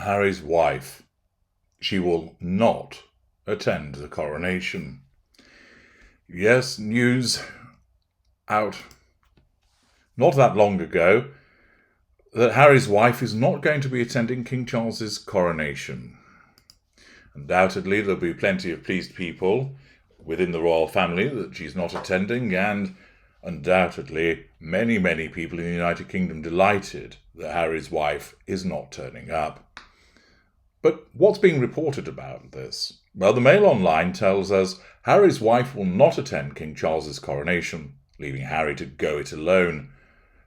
Harry's wife. She will not attend the coronation. Yes, news out not that long ago that Harry's wife is not going to be attending King Charles's coronation. Undoubtedly, there'll be plenty of pleased people within the royal family that she's not attending, and undoubtedly many, many people in the United Kingdom delighted that Harry's wife is not turning up. But what's being reported about this? Well, the Mail Online tells us Harry's wife will not attend King Charles's coronation, leaving Harry to go it alone.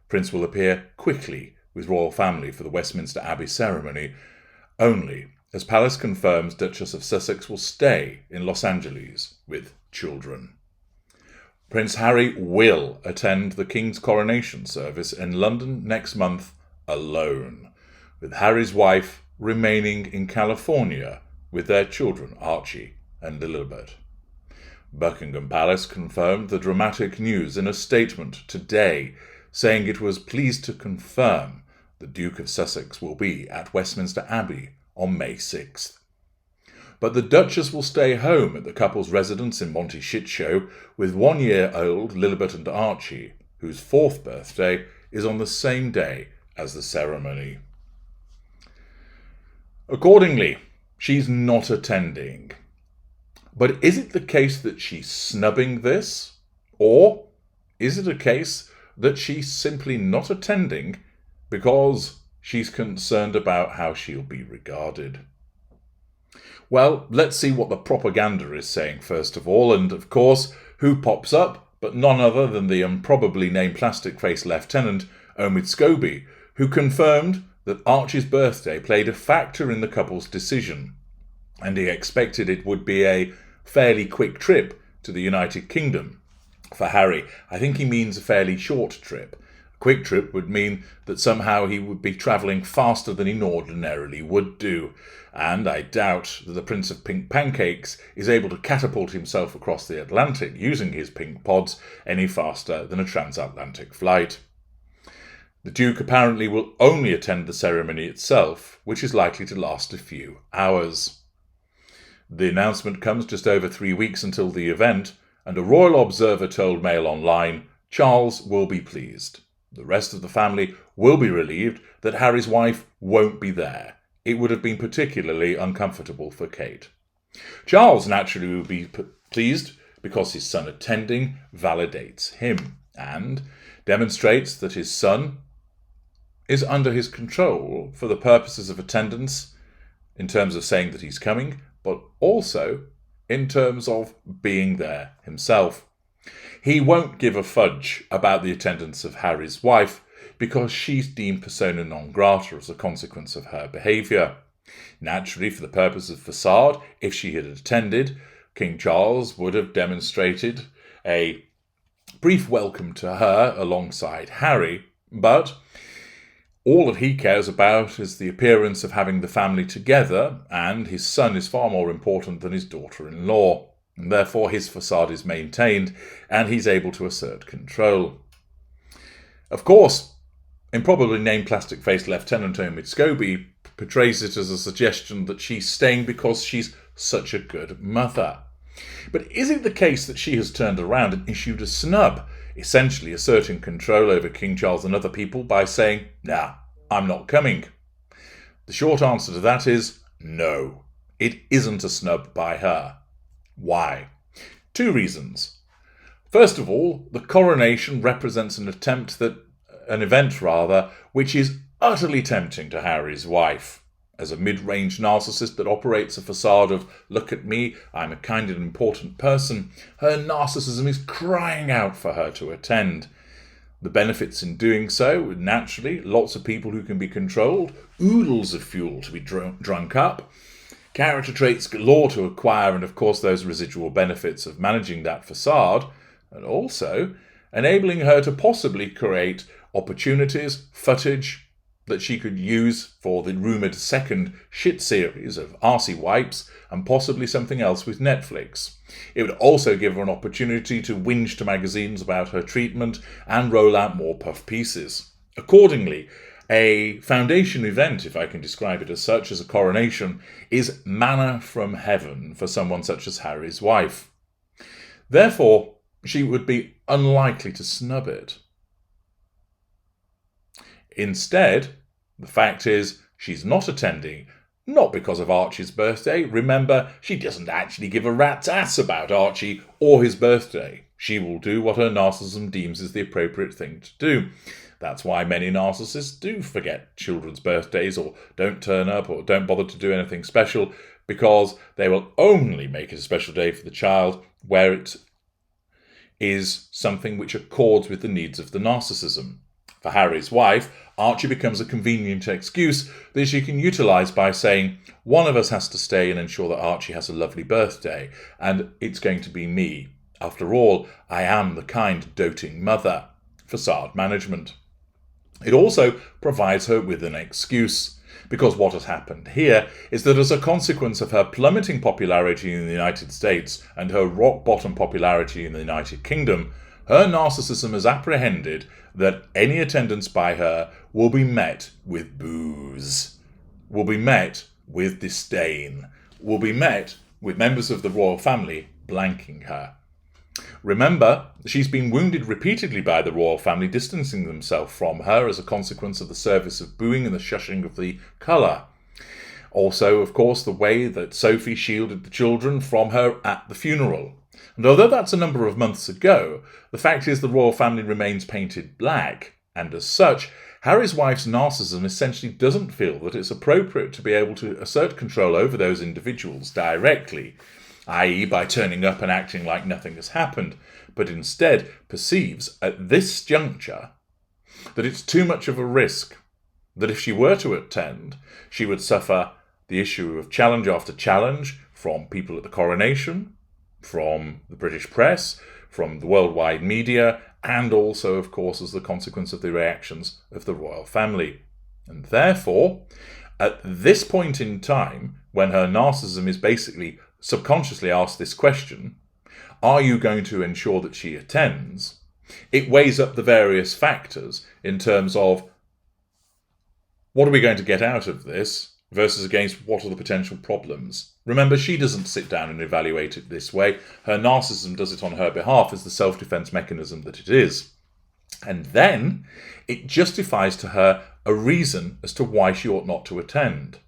Prince will appear quickly with royal family for the Westminster Abbey ceremony, only as Palace confirms Duchess of Sussex will stay in Los Angeles with children. Prince Harry will attend the King's coronation service in London next month alone, with Harry's wife remaining in California with their children Archie and Lilibet. Buckingham Palace confirmed the dramatic news in a statement today, saying it was pleased to confirm the Duke of Sussex will be at Westminster Abbey on May 6th. But the Duchess will stay home at the couple's residence in Monte Shitshow with 1-year-old Lilibet and Archie, whose 4th birthday is on the same day as the ceremony. Accordingly, she's not attending. But is it the case that she's snubbing this? Or is it a case that she's simply not attending because she's concerned about how she'll be regarded? Well, let's see what the propaganda is saying first of all, and of course, who pops up but none other than the improbably named plastic-faced Lieutenant Omid Scobie, who confirmed that Archie's birthday played a factor in the couple's decision, and he expected it would be a fairly quick trip to the United Kingdom. For Harry, I think he means a fairly short trip. A quick trip would mean that somehow he would be travelling faster than he ordinarily would do, and I doubt that the Prince of Pink Pancakes is able to catapult himself across the Atlantic using his pink pods any faster than a transatlantic flight. The Duke apparently will only attend the ceremony itself, which is likely to last a few hours. The announcement comes just over 3 weeks until the event, and a royal observer told Mail Online Charles will be pleased. The rest of the family will be relieved that Harry's wife won't be there. It would have been particularly uncomfortable for Kate. Charles naturally will be pleased because his son attending validates him and demonstrates that his son is under his control for the purposes of attendance, in terms of saying that he's coming, but also in terms of being there himself. He won't give a fudge about the attendance of Harry's wife because she's deemed persona non grata as a consequence of her behaviour. Naturally, for the purpose of facade, if she had attended, King Charles would have demonstrated a brief welcome to her alongside Harry, but all that he cares about is the appearance of having the family together, and his son is far more important than his daughter-in-law, and therefore his facade is maintained, and he's able to assert control. Of course, improbably named plastic-faced Lieutenant Omid Scobie portrays it as a suggestion that she's staying because she's such a good mother. But is it the case that she has turned around and issued a snub, essentially asserting control over King Charles and other people by saying, "Nah, I'm not coming"? The short answer to that is no. It isn't a snub by her. Why? 2 reasons. First of all, the coronation represents an event which is utterly tempting to Harry's wife. As a mid-range narcissist that operates a facade of, "Look at me, I'm a kind and important person," her narcissism is crying out for her to attend. The benefits in doing so, naturally, lots of people who can be controlled, oodles of fuel to be drunk up, character traits galore to acquire, and of course those residual benefits of managing that facade, and also enabling her to possibly create opportunities, footage that she could use for the rumoured second shit series of RC Wipes and possibly something else with Netflix. It would also give her an opportunity to whinge to magazines about her treatment and roll out more puff pieces. Accordingly, A foundation event, if I can describe it as such, as a coronation, is manna from heaven for someone such as Harry's wife. Therefore, she would be unlikely to snub it. Instead, the fact is, she's not attending, not because of Archie's birthday. Remember, she doesn't actually give a rat's ass about Archie or his birthday. She will do what her narcissism deems is the appropriate thing to do. That's why many narcissists do forget children's birthdays or don't turn up or don't bother to do anything special, because they will only make it a special day for the child where it is something which accords with the needs of the narcissism. For Harry's wife, Archie becomes a convenient excuse that she can utilise by saying, one of us has to stay and ensure that Archie has a lovely birthday, and it's going to be me. After all, I am the kind, doting mother. Facade management. It also provides her with an excuse, because what has happened here is that as a consequence of her plummeting popularity in the United States and her rock-bottom popularity in the United Kingdom, her narcissism has apprehended that any attendance by her will be met with boos, will be met with disdain, will be met with members of the royal family blanking her. Remember, she's been wounded repeatedly by the royal family distancing themselves from her as a consequence of the service of booing and the shushing of the colour. Also, of course, the way that Sophie shielded the children from her at the funeral. And although that's a number of months ago, the fact is the royal family remains painted black, and as such, Harry's wife's narcissism essentially doesn't feel that it's appropriate to be able to assert control over those individuals directly, i.e. by turning up and acting like nothing has happened, but instead perceives at this juncture that it's too much of a risk, that if she were to attend, she would suffer the issue of challenge after challenge from people at the coronation, from the British press, from the worldwide media, and also, of course, as the consequence of the reactions of the royal family. And therefore, at this point in time, when her narcissism is basically subconsciously asked this question, are you going to ensure that she attends? It weighs up the various factors in terms of what are we going to get out of this versus against what are the potential problems. Remember, she doesn't sit down and evaluate it this way. Her narcissism does it on her behalf as the self-defense mechanism that it is. And then it justifies to her a reason as to why she ought not to attend.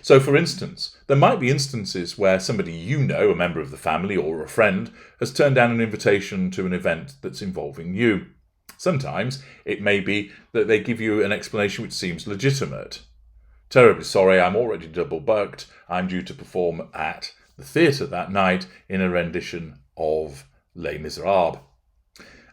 So, for instance, there might be instances where somebody you know, a member of the family or a friend, has turned down an invitation to an event that's involving you. Sometimes it may be that they give you an explanation which seems legitimate. Terribly sorry, I'm already double booked. I'm due to perform at the theatre that night in a rendition of Les Miserables.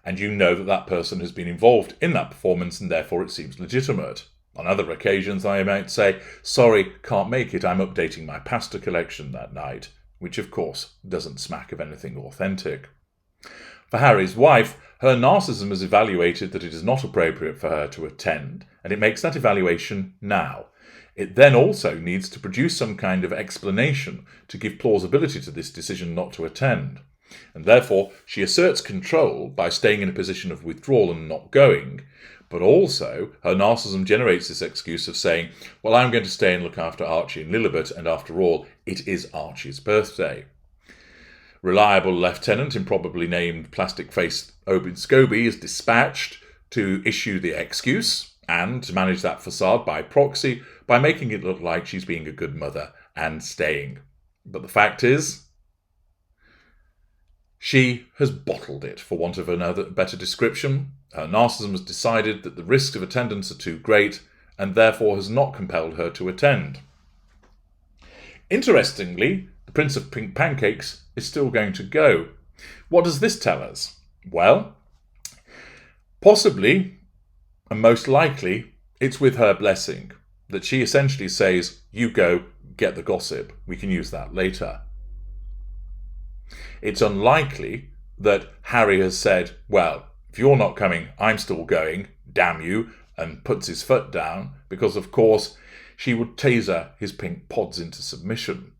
And you know that that person has been involved in that performance and therefore it seems legitimate. On other occasions, I might say, sorry, can't make it, I'm updating my pasta collection that night, which of course doesn't smack of anything authentic. For Harry's wife, her narcissism has evaluated that it is not appropriate for her to attend, and it makes that evaluation now. It then also needs to produce some kind of explanation to give plausibility to this decision not to attend. And therefore, she asserts control by staying in a position of withdrawal and not going, but also her narcissism generates this excuse of saying, well, I'm going to stay and look after Archie and Lilibet, and after all, it is Archie's birthday. Reliable lieutenant, improbably named plastic-faced Obin Scobie, is dispatched to issue the excuse and to manage that facade by proxy by making it look like she's being a good mother and staying. But the fact is, she has bottled it, for want of another better description. Her narcissism has decided that the risks of attendance are too great and therefore has not compelled her to attend. Interestingly, the Prince of Pink Pancakes is still going to go. What does this tell us? Well, possibly, and most likely, it's with her blessing, that she essentially says, you go, get the gossip, we can use that later. It's unlikely that Harry has said, well, if you're not coming, I'm still going, damn you, and puts his foot down, because of course she would taser his pink pods into submission.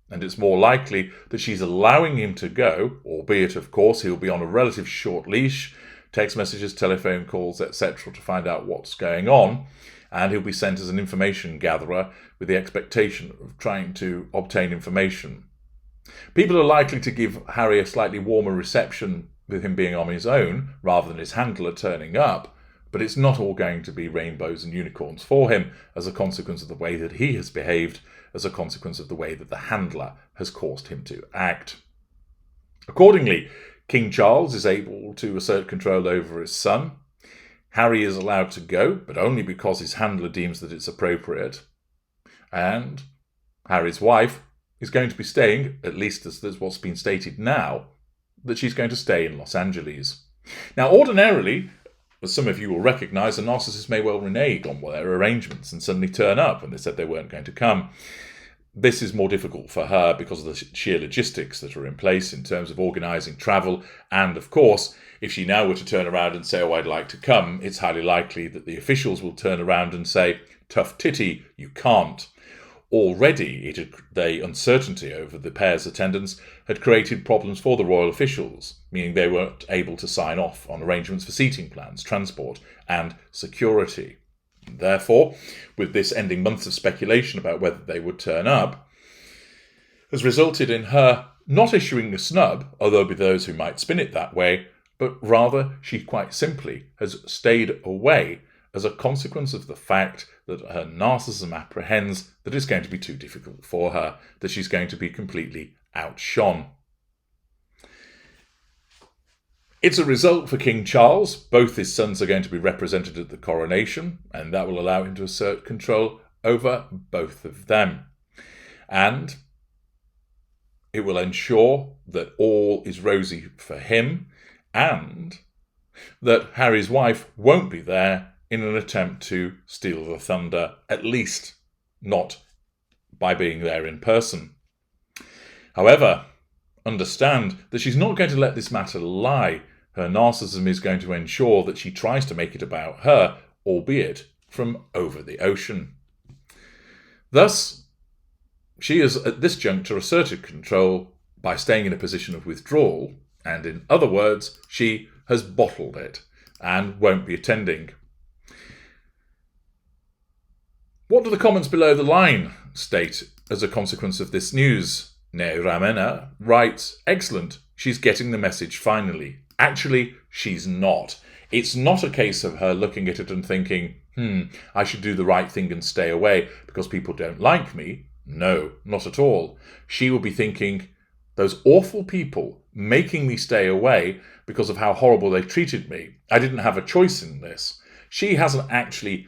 And it's more likely that she's allowing him to go, albeit of course he'll be on a relative short leash, text messages, telephone calls, etc. to find out what's going on. and he'll be sent as an information gatherer with the expectation of trying to obtain information. People are likely to give Harry a slightly warmer reception with him being on his own rather than his handler turning up, but it's not all going to be rainbows and unicorns for him as a consequence of the way that he has behaved, as a consequence of the way that the handler has caused him to act. Accordingly, King Charles is able to assert control over his son. Harry is allowed to go, but only because his handler deems that it's appropriate. And Harry's wife is going to be staying, at least as what's been stated now, that she's going to stay in Los Angeles. Now, ordinarily, as some of you will recognise, a narcissist may well renege on their arrangements and suddenly turn up when they said they weren't going to come. This is more difficult for her because of the sheer logistics that are in place in terms of organising travel, and of course, if she now were to turn around and say, "Oh, I'd like to come," it's highly likely that the officials will turn around and say, "Tough titty, you can't." Already, the uncertainty over the pair's attendance had created problems for the royal officials, meaning they weren't able to sign off on arrangements for seating plans, transport, and security. Therefore, with this ending months of speculation about whether they would turn up, has resulted in her not issuing a snub, although there be those who might spin it that way, but rather she quite simply has stayed away as a consequence of the fact that her narcissism apprehends that it's going to be too difficult for her, that she's going to be completely outshone. It's a result for King Charles. Both his sons are going to be represented at the coronation, and that will allow him to assert control over both of them. And it will ensure that all is rosy for him, and that Harry's wife won't be there in an attempt to steal the thunder, at least not by being there in person. However, understand that she's not going to let this matter lie. Her narcissism is going to ensure that she tries to make it about her, albeit from over the ocean. Thus, she has at this juncture asserted control by staying in a position of withdrawal, and in other words, she has bottled it and won't be attending. What do the comments below the line state as a consequence of this news? Ne Ramena writes, "Excellent, she's getting the message finally." Actually, she's not. It's not a case of her looking at it and thinking, I should do the right thing and stay away because people don't like me. No, not at all. She will be thinking, those awful people making me stay away because of how horrible they treated me. I didn't have a choice in this. She hasn't actually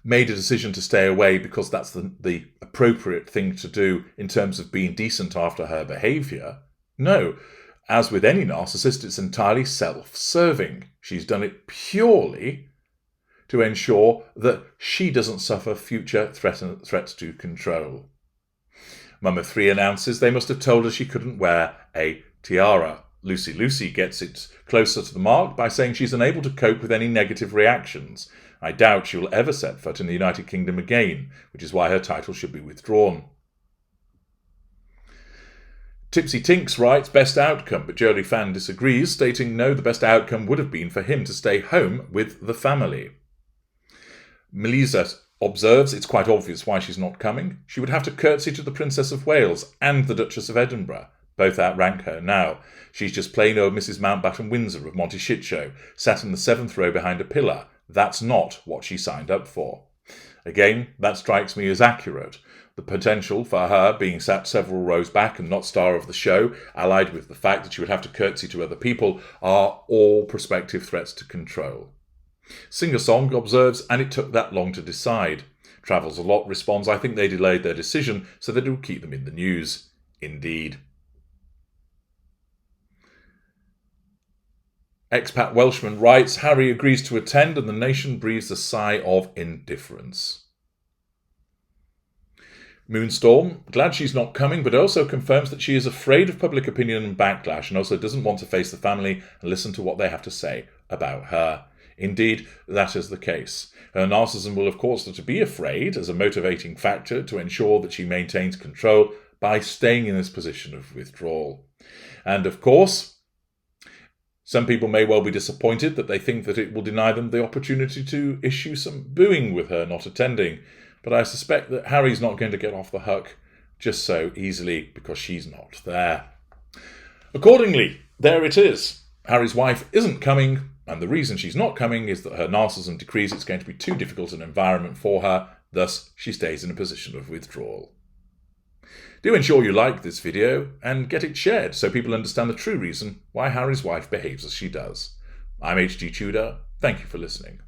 made a decision to stay away because that's the appropriate thing to do in terms of being decent after her behaviour. No, as with any narcissist, it's entirely self-serving. She's done it purely to ensure that she doesn't suffer future threats to control. Mum of three announces they must have told her she couldn't wear a tiara. Lucy gets it closer to the mark by saying she's unable to cope with any negative reactions. I doubt she will ever set foot in the United Kingdom again, which is why her title should be withdrawn. Tipsy Tinks writes, best outcome, but Jolie Fan disagrees, stating no, the best outcome would have been for him to stay home with the family. Melissa observes it's quite obvious why she's not coming. She would have to curtsy to the Princess of Wales and the Duchess of Edinburgh. Both outrank her now. She's just plain old Mrs. Mountbatten Windsor of Monty Shitshow, sat in the 7th row behind a pillar. That's not what she signed up for. Again, that strikes me as accurate. The potential for her being sat several rows back and not star of the show, allied with the fact that she would have to curtsy to other people, are all prospective threats to control. Singer-Song observes, and it took that long to decide. Travels a Lot responds, I think they delayed their decision so that it would keep them in the news. Indeed. Expat Welshman writes, Harry agrees to attend and the nation breathes a sigh of indifference. Moonstorm, glad she's not coming, but also confirms that she is afraid of public opinion and backlash and also doesn't want to face the family and listen to what they have to say about her. Indeed, that is the case. Her narcissism will, of course, have to be afraid as a motivating factor to ensure that she maintains control by staying in this position of withdrawal. And, of course, Some people may well be disappointed that they think that it will deny them the opportunity to issue some booing with her not attending, but I suspect that Harry's not going to get off the hook just so easily because she's not there. Accordingly, there it is. Harry's wife isn't coming, and the reason she's not coming is that her narcissism decrees it's going to be too difficult an environment for her, thus she stays in a position of withdrawal. Do ensure you like this video and get it shared so people understand the true reason why Harry's wife behaves as she does. I'm HG Tudor. Thank you for listening.